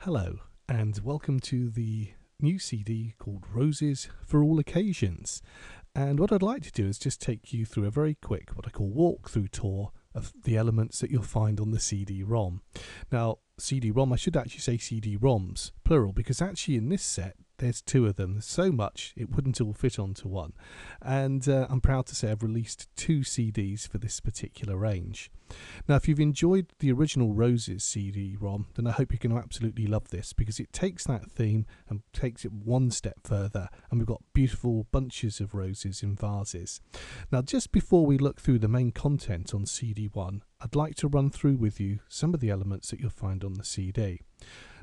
Hello, and welcome to the new CD called Roses for All Occasions. And what I'd like to do is just take you through a very quick, what I call walkthrough tour of the elements that you'll find on the CD-ROM. Now, CD-ROM, I should actually say CD-ROMs, plural, because actually in this set, there's two of them. There's so much, it wouldn't all fit onto one. And I'm proud to say I've released 2 CDs for this particular range. Now, if you've enjoyed the original Roses CD-ROM, then I hope you're going to absolutely love this, because it takes that theme and takes it one step further, and we've got beautiful bunches of roses in vases. Now, just before we look through the main content on CD1, I'd like to run through with you some of the elements that you'll find on the CD.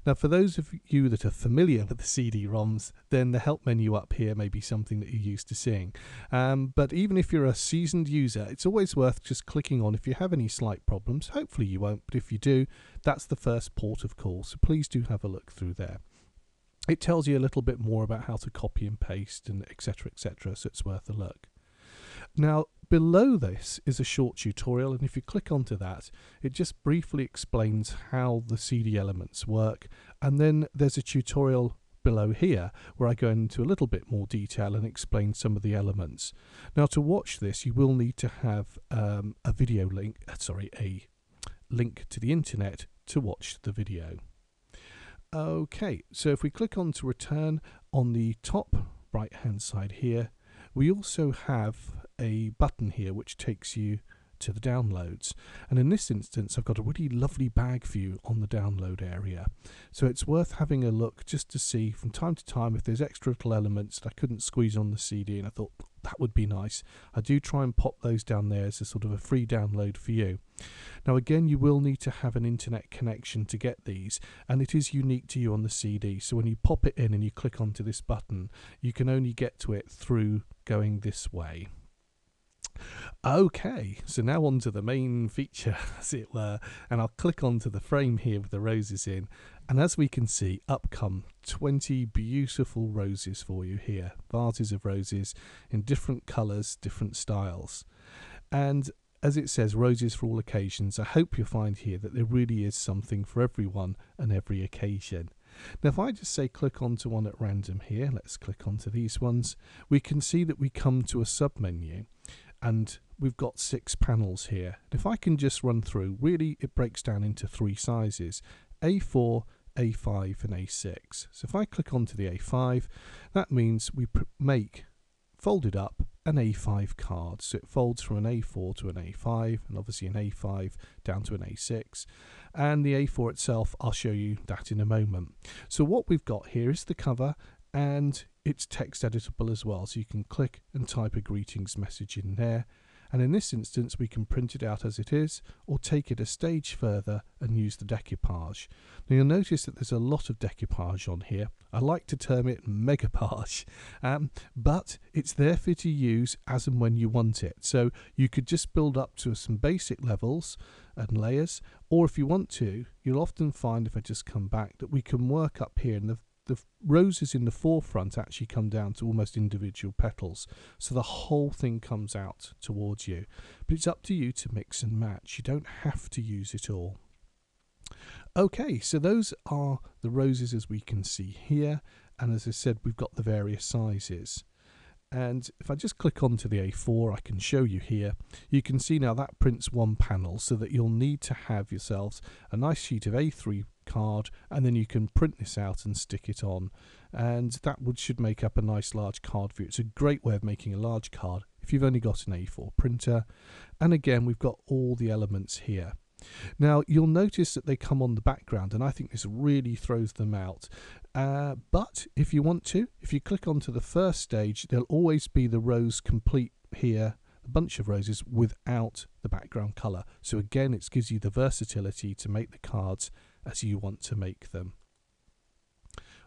Now, for those of you that are familiar with the CD-ROMs, then the help menu up here may be something that you're used to seeing. But even if you're a seasoned user, it's always worth just clicking on if you have any slight problems. Hopefully you won't, but if you do, that's the first port of call. So please do have a look through there. It tells you a little bit more about how to copy and paste and etc, so it's worth a look. Now, below this is a short tutorial, and if you click onto that, it just briefly explains how the CD elements work, and then there's a tutorial below here where I go into a little bit more detail and explain some of the elements. Now, to watch this, you will need to have a link to the internet to watch the video. Okay, so if we click on to return on the top right hand side here, we also have a button here which takes you to the downloads, and in this instance I've got a really lovely bag view on the download area, so it's worth having a look just to see from time to time if there's extra little elements that I couldn't squeeze on the CD and I thought that would be nice. I do try and pop those down there as a sort of a free download for you. Now again, you will need to have an internet connection to get these, and it is unique to you on the CD, so when you pop it in and you click onto this button, you can only get to it through going this way. Okay, so now on to the main feature, as it were, and I'll click onto the frame here with the roses in, and as we can see, up come 20 beautiful roses for you here, vases of roses in different colours, different styles. And as it says, roses for all occasions, I hope you'll find here that there really is something for everyone and every occasion. Now, if I just say click onto one at random here, let's click onto these ones, we can see that we come to a sub-menu, and we've got 6 panels here. If I can just run through, really it breaks down into 3 sizes, A4, A5 and A6. So if I click onto the A5, that means we make folded up an A5 card. So it folds from an A4 to an A5, and obviously an A5 down to an A6. And the A4 itself, I'll show you that in a moment. So what we've got here is the cover, and it's text editable as well, so you can click and type a greetings message in there, and in this instance we can print it out as it is or take it a stage further and use the decoupage. Now you'll notice that there's a lot of decoupage on here. I like to term it megapage, but it's there for you to use as and when you want it, so you could just build up to some basic levels and layers, or if you want to, you'll often find, if I just come back, that we can work up here, and the roses in the forefront actually come down to almost individual petals, so the whole thing comes out towards you. But it's up to you to mix and match. You don't have to use it all. Okay, so those are the roses as we can see here, and as I said, we've got the various sizes. And if I just click onto the A4, I can show you here. You can see now that prints one panel, so that you'll need to have yourselves a nice sheet of A3 card, and then you can print this out and stick it on, and that should make up a nice large card for you. It's a great way of making a large card if you've only got an A4 printer. And again, we've got all the elements here. Now you'll notice that they come on the background, and I think this really throws them out, but if you want to, if you click onto the first stage, there'll always be the rose complete here, a bunch of roses without the background colour. So again, it gives you the versatility to make the cards as you want to make them.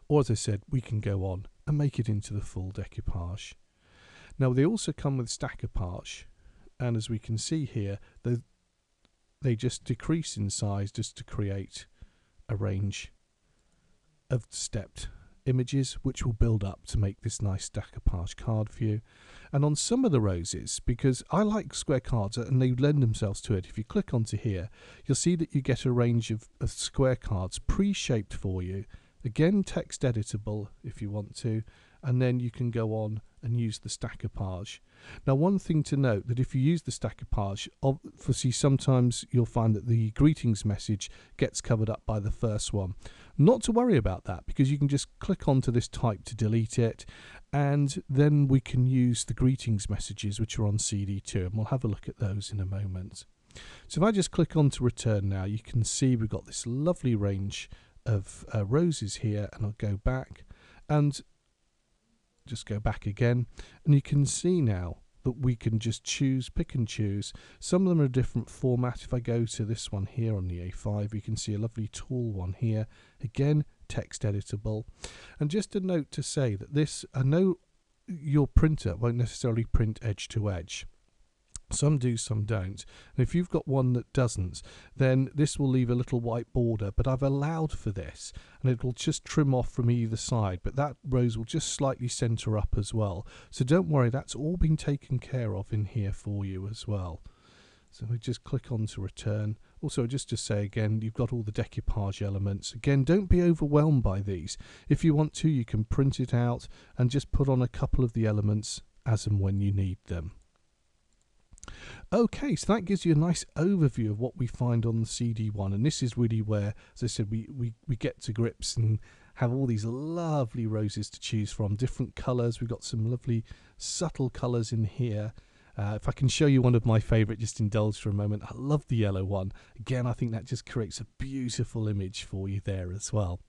Or as I said, we can go on and make it into the full decoupage. Now they also come with stackopage, and as we can see here, they just decrease in size just to create a range of stepped images, which will build up to make this nice decoupage card for you. And on some of the roses, because I like square cards and they lend themselves to it, if you click onto here, you'll see that you get a range of square cards pre-shaped for you. Again, text editable if you want to, and then you can go on and use the stackupage. Now, one thing to note, that if you use the stackupage, obviously sometimes you'll find that the greetings message gets covered up by the first one. Not to worry about that, because you can just click onto this type to delete it, and then we can use the greetings messages which are on CD2, and we'll have a look at those in a moment. So if I just click on to return now, you can see we've got this lovely range of roses here, and I'll go back and just go back again, and you can see now that we can just pick and choose. Some of them are a different format. If I go to this one here on the A5, you can see a lovely tall one here, again text editable. And just a note to say that this, I know your printer won't necessarily print edge to edge. Some do, some don't. And if you've got one that doesn't, then this will leave a little white border, but I've allowed for this, and it will just trim off from either side, but that rose will just slightly center up as well. So don't worry, that's all been taken care of in here for you as well. So we just click on to return. Also, just to say again, you've got all the decoupage elements. Again, don't be overwhelmed by these. If you want to, you can print it out and just put on a couple of the elements as and when you need them. Okay, so that gives you a nice overview of what we find on the CD1, and this is really where, as I said, we get to grips and have all these lovely roses to choose from, different colours. We've got some lovely subtle colours in here. If I can show you one of my favourite, just indulge for a moment. I love the yellow one. Again, I think that just creates a beautiful image for you there as well.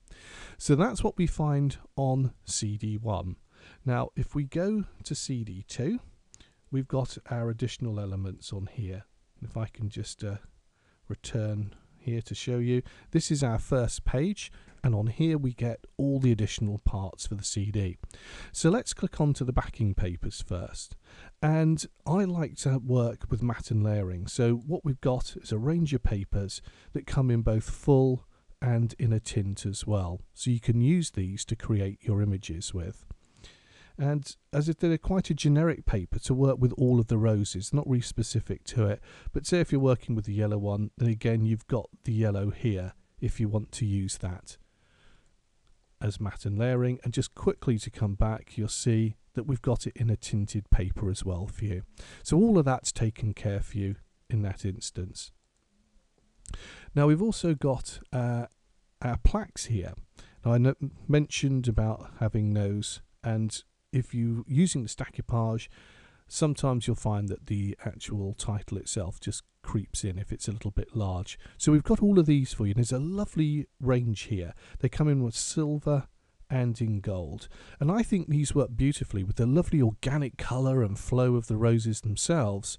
So that's what we find on CD1. Now, if we go to CD2, we've got our additional elements on here. If I can just return here to show you, this is our first page, and on here we get all the additional parts for the CD. So let's click on to the backing papers first, and I like to work with matte and layering. So what we've got is a range of papers that come in both full and in a tint as well, so you can use these to create your images with. And as if they're quite a generic paper to work with all of the roses, not really specific to it. But say if you're working with the yellow one, then again you've got the yellow here if you want to use that as matte and layering. And just quickly to come back, you'll see that we've got it in a tinted paper as well for you. So all of that's taken care for you in that instance. Now we've also got our plaques here. Now I mentioned about having those, and if you're using the stackupage, sometimes you'll find that the actual title itself just creeps in if it's a little bit large. So we've got all of these for you. There's a lovely range here. They come in with silver and in gold. And I think these work beautifully with the lovely organic colour and flow of the roses themselves.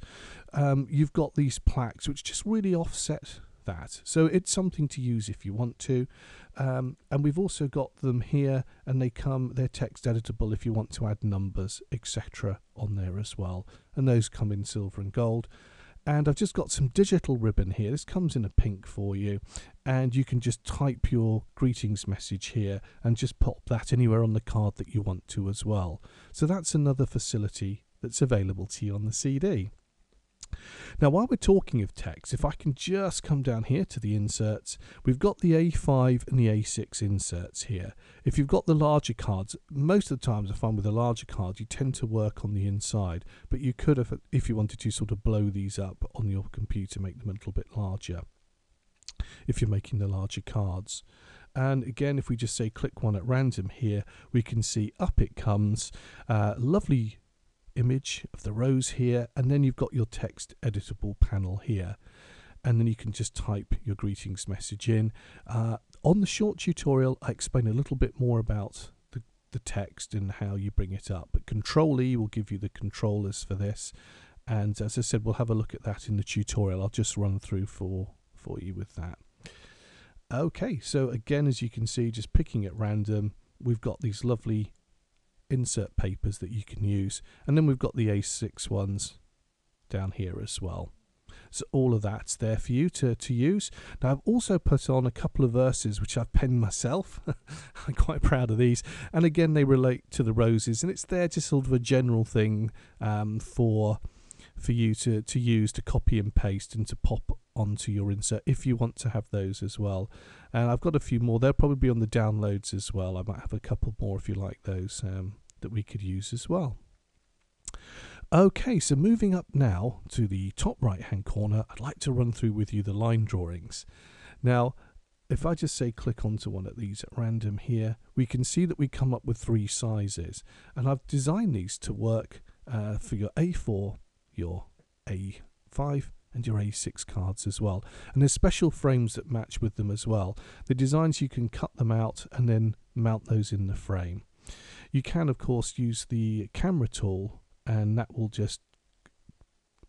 You've got these plaques which just really offset that. So it's something to use if you want to. And we've also got them here, and they're text editable if you want to add numbers, etc. on there as well. And those come in silver and gold. And I've just got some digital ribbon here. This comes in a pink for you, and you can just type your greetings message here and just pop that anywhere on the card that you want to as well. So that's another facility that's available to you on the CD. Now, while we're talking of text, if I can just come down here to the inserts, we've got the A5 and the A6 inserts here. If you've got the larger cards, most of the times I find with the larger cards you tend to work on the inside, but you could have, if you wanted to, sort of blow these up on your computer, make them a little bit larger if you're making the larger cards. And again, if we just say click one at random here, we can see up it comes. Lovely image of the rose here, and then you've got your text editable panel here, and then you can just type your greetings message in. On the short tutorial I explain a little bit more about the text and how you bring it up, but Control E will give you the controllers for this, and as I said, we'll have a look at that in the tutorial. I'll just run through for you with that. Okay, so again, as you can see, just picking at random, we've got these lovely insert papers that you can use, and then we've got the A6 ones down here as well. So all of that's there for you to use. Now I've also put on a couple of verses which I've penned myself. I'm quite proud of these, and again they relate to the roses, and it's there just sort of a general thing for you to use, to copy and paste and to pop onto your insert if you want to have those as well. And I've got a few more. They'll probably be on the downloads as well. I might have a couple more if you like those that we could use as well. Okay, so moving up now to the top right hand corner, I'd like to run through with you the line drawings. Now if I just say click onto one of these at random here, we can see that we come up with 3 sizes, and I've designed these to work for your A4, your A5 and your A6 cards as well, and there's special frames that match with them as well. The designs, you can cut them out and then mount those in the frame. You can of course use the camera tool, and that will just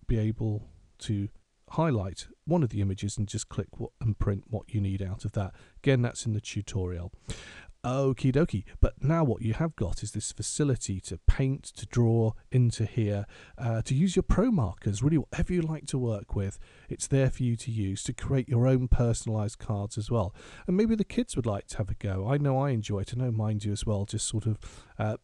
be able to highlight one of the images and just click and print what you need out of that. Again, that's in the tutorial. Okie dokie, but now what you have got is this facility to paint, to draw into here, to use your pro markers, really whatever you like to work with, it's there for you to use to create your own personalised cards as well. And maybe the kids would like to have a go. I know I enjoy it, I know mine do as well, just sort of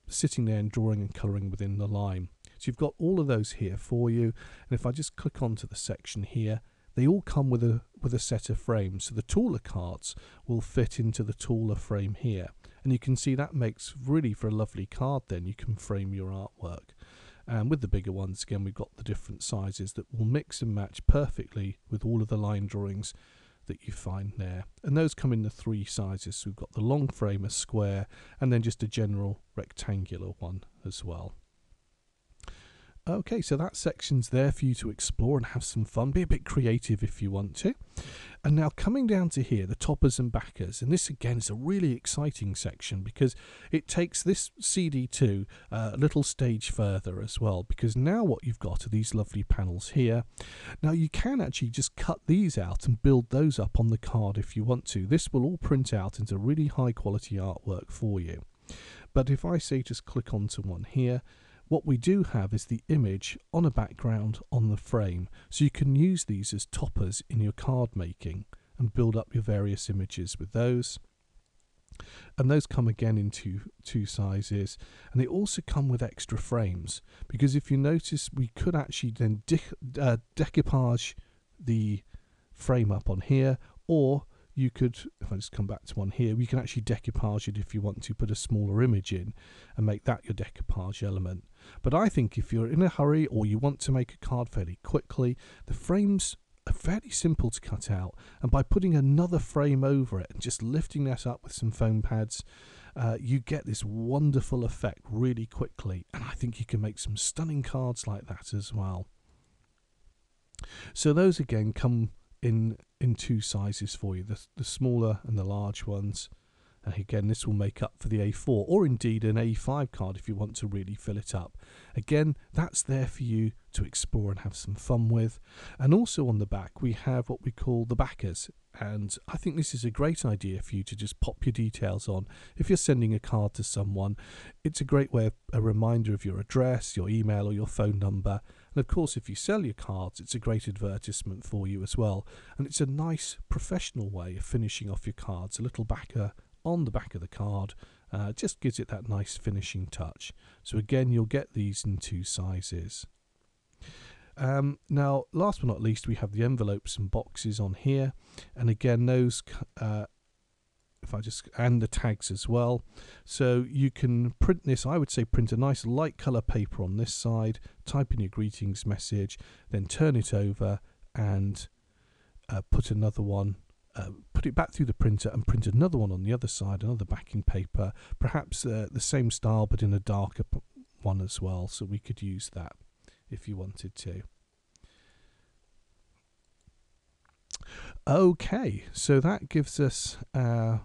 sitting there and drawing and colouring within the line. So you've got all of those here for you, and if I just click onto the section here, they all come with a set of frames, so the taller cards will fit into the taller frame here, and you can see that makes really for a lovely card. Then you can frame your artwork, and with the bigger ones, again, we've got the different sizes that will mix and match perfectly with all of the line drawings that you find there, and those come in the 3 sizes. So we've got the long frame, a square, and then just a general rectangular one as well. Okay, so that section's there for you to explore and have some fun, be a bit creative if you want to. And now coming down to here, the toppers and backers, and this again is a really exciting section because it takes this CD2 a little stage further as well, because now what you've got are these lovely panels here. Now you can actually just cut these out and build those up on the card if you want to. This will all print out into really high quality artwork for you. But if I say just click onto one here, what we do have is the image on a background on the frame, so you can use these as toppers in your card making and build up your various images with those. And those come again in two sizes, and they also come with extra frames, because if you notice, we could actually then decoupage the frame up on here, or you could, if I just come back to one here, we can actually decoupage it if you want to put a smaller image in and make that your decoupage element. But I think if you're in a hurry or you want to make a card fairly quickly, the frames are fairly simple to cut out, and by putting another frame over it and just lifting that up with some foam pads, you get this wonderful effect really quickly, and I think you can make some stunning cards like that as well. So those again come in 2 sizes for you, the smaller and the large ones. And again, this will make up for the A4 or indeed an A5 card if you want to really fill it up. Again, that's there for you to explore and have some fun with. And also on the back, we have what we call the backers. And I think this is a great idea for you to just pop your details on. If you're sending a card to someone, it's a great way of a reminder of your address, your email or your phone number. And of course, if you sell your cards, it's a great advertisement for you as well. And it's a nice professional way of finishing off your cards. A little backer on the back of the card just gives it that nice finishing touch. So again, you'll get these in 2 sizes. Now, last but not least, we have the envelopes and boxes on here, and again, those and the tags as well. So you can print this. I would say print a nice light color paper on this side, type in your greetings message, then turn it over and put another one. Put it back through the printer and print another one on the other side, another backing paper, perhaps the same style but in a darker one as well, so we could use that if you wanted to. Okay, so that gives us our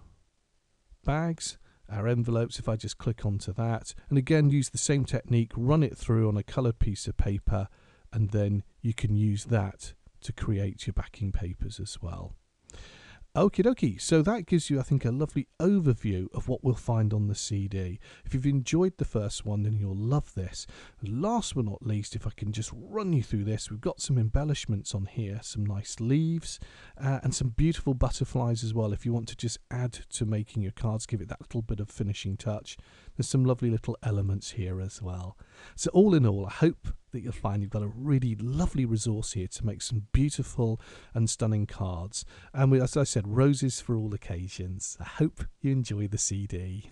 bags, our envelopes. If I just click onto that, and again use the same technique, run it through on a coloured piece of paper, and then you can use that to create your backing papers as well. Okie dokie. So that gives you, I think, a lovely overview of what we'll find on the CD. If you've enjoyed the first one, then you'll love this. Last but not least, if I can just run you through this, we've got some embellishments on here, some nice leaves, and some beautiful butterflies as well. If you want to just add to making your cards, give it that little bit of finishing touch. There's some lovely little elements here as well. So all in all, I hope that you'll find you've got a really lovely resource here to make some beautiful and stunning cards. And as I said, roses for all occasions. I hope you enjoy the CD.